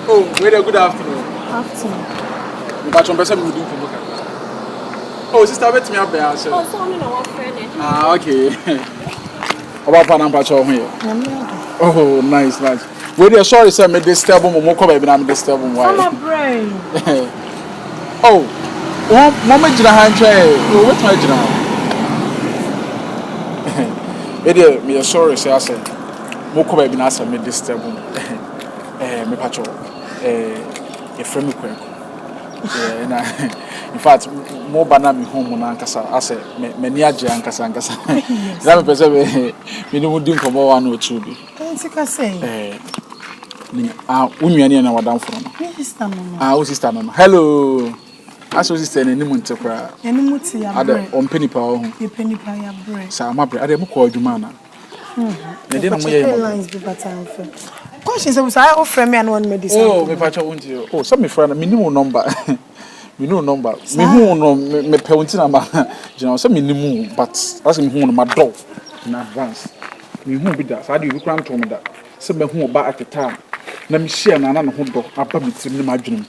Oh, very good afternoon. Afternoon. But on person we do for look. Oh, sister, wait me up there. Oh, so I'm in our friend. Ah, okay. About Panam Pacho here. Oh, nice. We're sorry, sir, me disturb mo ko baby na me disturb mo why. I'm a brain. Oh, mama jira ha nche. Oh, wait my jira. Me sorry, sir, I say. Mo ko baby na say me disturb mo. Me pacho. A friend me kwen. In fact, more banana me home na nkasa ase me ni age nkasa. Na me pese me no din komo one or two bi. Sika say. Unuane na wadam fro no. Sister no. O sister no. Hello. Aso sister na nimu ntekra. Enimu ti ya bre. Ade on penipa ho. Ye penipa ya bre. Sa ma bre. Ade mo ko adwuma na. Na de na mo ye. Lines be pattern fe. Question say we say offer me and one medicine. Oh, me pacha wonti. Oh, some me friend me nimu number. Me no number. Me hu no me pe wonti na ma. Jina say me nimu but as me hu no ma do in advance. Me hu bi da. Sa de bi kran to me da. Say me hu ba at the time. Na me share na no ho do aba me trim ni ma dwunim.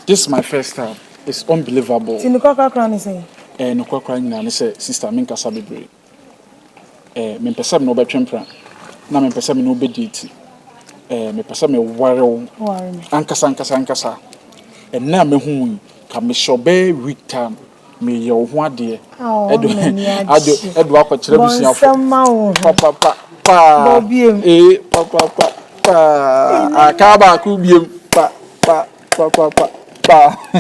This is my first time. It's unbelievable. Ti no kwakra ni say. No kwakra nyina ne say sister me nkasa bebre. Me pese me no betwempra. Na me pese me no bediti. Me pese me ware me. Ankasa. And na me hu ka me shobe week time. Me ye ho ade. Edu akọkire busuafo. Papa. Papa. Akaba ku biem. Pa.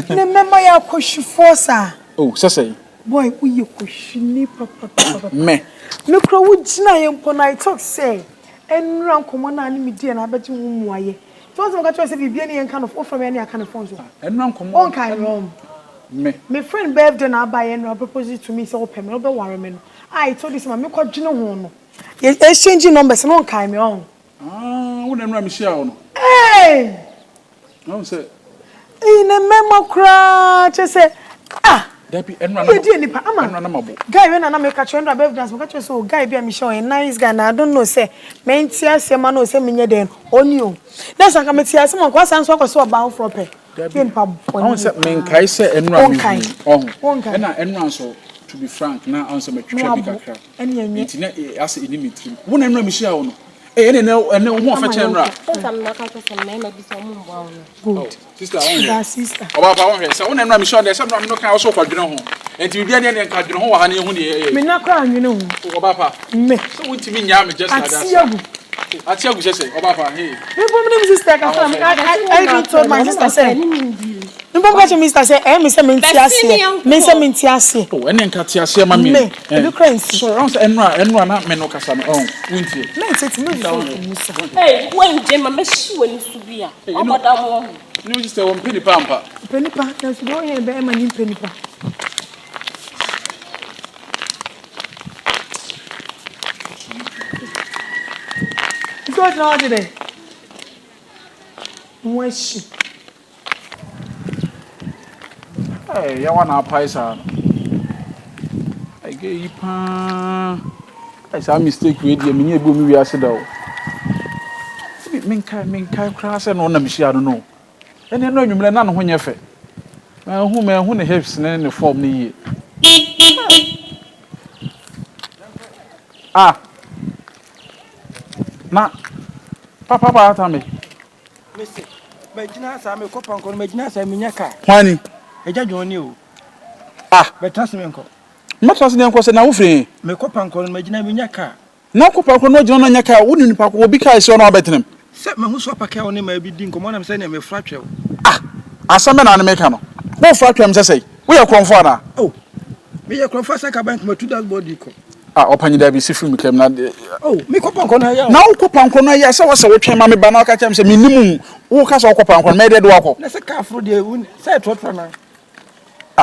Ne member ya koshifo sa. Oh, say. Boy, we you koshini papa. Me kro wo gina ye mpo na I talk say. Enra nkomo na ani medi na abeti wo muaye. First of all, say bibia ne kind of offer me any kind of phone so. Enra nkomo. On kind rom. Me friend birthday na abaye no propose to me say open me no be worry me no. I told this man me ko gina ho no. Exchange numbers no on kind me on. Wo na enra me share wo no. Hey! No say. Ine memo kra che say Dabi enra na mabo. Guy when na make catch enra birthday dance me catch so guy be am show a nice guy na I don't know say men tia se ma no say menye den oni o. That's like am tia se mo kwa san so ko so ba for pe. Dabi pa boni. I say men kai say enra me. Na enra so to be frank na answer me twetwa bi kakra. Ene enye. Ntina ase ini mitrim. Wo na enra me share wo no. Ene ho afa che enra. Some na ka say na ma bi so mo mbo wo. Good. Sister, I sister. Oba ba won hwe. Say wo na enra me share dey say no kan so kwadwene ho. Enti bibia ne nka dwene ho wa ha na ehu ne. Me na kwa anwene ho. Oba pa. Me. So wuntimi nya me just like that. Atiagu say oba pa. Hey. Me bom me sister ka from. I don't told my sister say. Me bom ka sister say me say me ntiase. Me say me ntiase. Oh, ene nka tiase ma me. Me. You crazy. So round enra na me no kasa no. Wuntie. Me say me so musa. Hey, when je ma me shiwo ni subia. Oboda mo. Ni just say won peni pampa. Peni pa, na so no here be e ma ni peni pa. God no today. Mweshi. Hey, ya wana paisa. I get you pa. I say mistake we dey me ebu mi wi ase da o. Men kai kra se no na me shia no. Ene no anwumle na no ho nye fe. Na hu ne hips ne form ne yi. Na papa ba ta me. Mese, me gina sa me ko panko me gina sa me nyaka. Kwani? Eja joni o. Betas me nko. Matas ne nko se na wo firi. Me ko panko me gina me nyaka. Na ko panko no gina no nyaka, wo ni nipa ko obi kai se no abetenem. Se me hu so paka woni ma bi di nko mo na me se ne me fratwe. Asame na ne meka no. Wo fratwe me se wo ye kronfo na. Oh. Me ye kronfo sa ka bank ma to that body ko. Opanyi da bi si film kem na. Oh, me ko panko na ya. Na wo ko panko na ya se wo se wo twen ma me ba na ka chem se minimu wo ka se wo ko panko na me de do akọ. Na se ka afro de won se trotro na.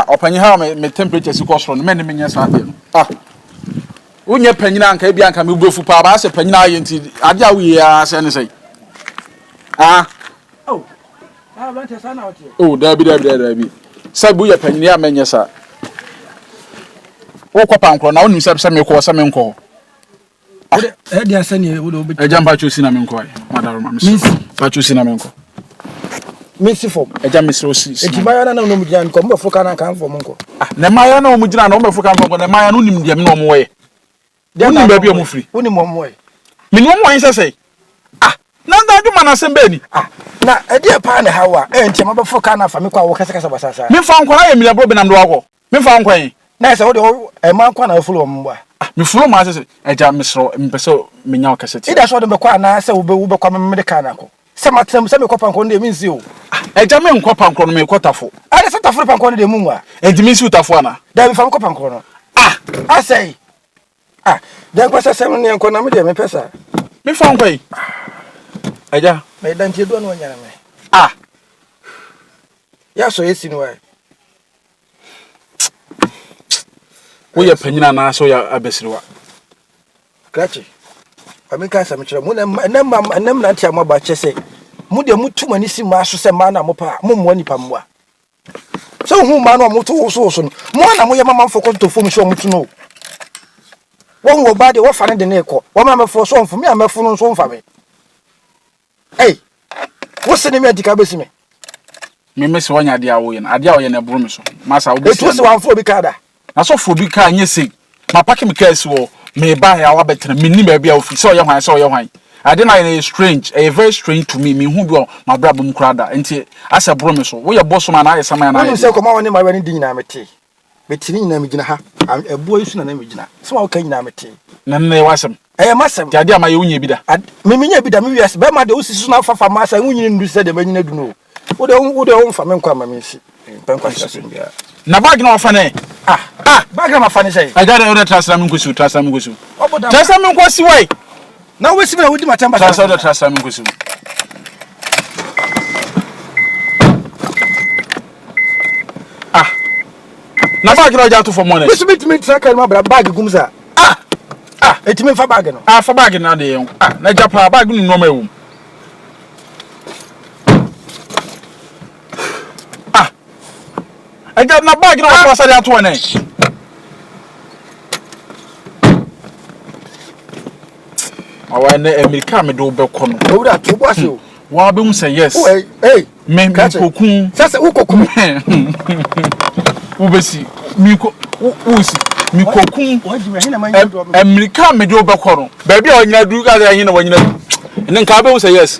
Opanyi ha me temperature si ko so no me ne menye sa de no. Wonye panyina anka bi anka me buefu pa ba se panyina aye nti ade a wo ye a se ne sei. Oh. Ba te sa na wote. Oh, dabi. Sabu ye panyina ya menye sa. Wo ko pankro na wonim se me ko se me nko. E dia sane wo do be. Ejam pa chusi na me nko ai. Madaroma me. Pa chusi na me nko. Messi form. Eja mesro si. Enti maya na no mu gina nko mo foka na kan form nko. Ah, na maya na omu gina na omu foka nko na maya no nim de me no omu ye. Woni ba bi omu free. Woni mo mo ye. Me no mo yin sese. Ah, na nda dwuma na sembe ni. Ah, na e de pa na hawa. Enti ma ba foka na fa me kwa wo kasa kasa basasa. Me fa nko na ye mi bro bi na ndo akọ. Me fa nko yin. Na se wo de e ma kwa na fulo mo ba. Me fulo ma sese. Eja mesro mpese me nya okaseti. Ida so de be kwa na se wo be kwa me de kana ko. Se matem se me kwa panko de mi nsi o. Eja me nkọ pankro no me kwatafo. Ade se tafo panko de mu wa. Enti mi si utafo ana. Da bi fa me kwa panko no. Ah, Asai. Ah, dan kwa sese me ne nko na me de me pesa. me fa nko yin. Eja, Me dan tie do no nyana me. ah, Ya so yesi no wa. wo ye panyina na so ya abesiriwa. Krachi. Amika sa me kire mu nem na ntia mo ba chese. Mu de mutu mani si ma so se ma na mo pa mo mo nipa mo a. So hu ma no mo to so no. Mo na mo ye mama foko to fo mu so mo tu no. Won wo ba de wo fa ne de ne ko. Wo ma me fo so mfo me a me fo no so mfa me. Hey. Wo se ne me adika besi me. Me mesi wanya ade awo ye na ade awo ye na buru me so. Masa wo besi. Etu so wan fo bi kada. Na so fo bi ka nye sei. Ma pake me kesi wo me ba ya wa betre me ni ba bia ofi so ye hwan so ye hwan. Ade na ye strange, very strange to me. Me hu bi o ma bra bum krada. Enti asa buru me so. Wo ye boss man na ye sama na ye. Wo se ko ma woni ma wani din na mete. Betini na me gina ha. Ebuo isu na me gina. So wa kan na mete. Na nne wasem. Masem. Ti ade ama ye unye bi da. Me nya bi da me wiase be ma de osisi na fafa ma sa unyi ndu se de manyina du no. Wo de wo mfa me nkwa ma me nsi. Penkwa sase bia. Na bag na ofa ne. Bag na ma fa ne sei. Aga da trust am nkosu, trust am nkosu. Oboda. Trust am nkosi wai. Na we si me wodi ma tamba. Trust am nkosu. Na bag na oja to for money. We si me tracker ma bra bag gumza. Etimi fa bag no. Fa bag na de yen. Na japa bag nu no ma ewu. Aga na bag na wa pasade ato ne. Awa na America me do be kono. O da to boase o. Wa be hu say yes. Hey. Me kokun. Sasa ukokun. Wo besi. Mi ko wo si. Mi kokun. America me do be kono. Ba bia onyina du ka ya hina wanyina. Ne nka be hu say yes.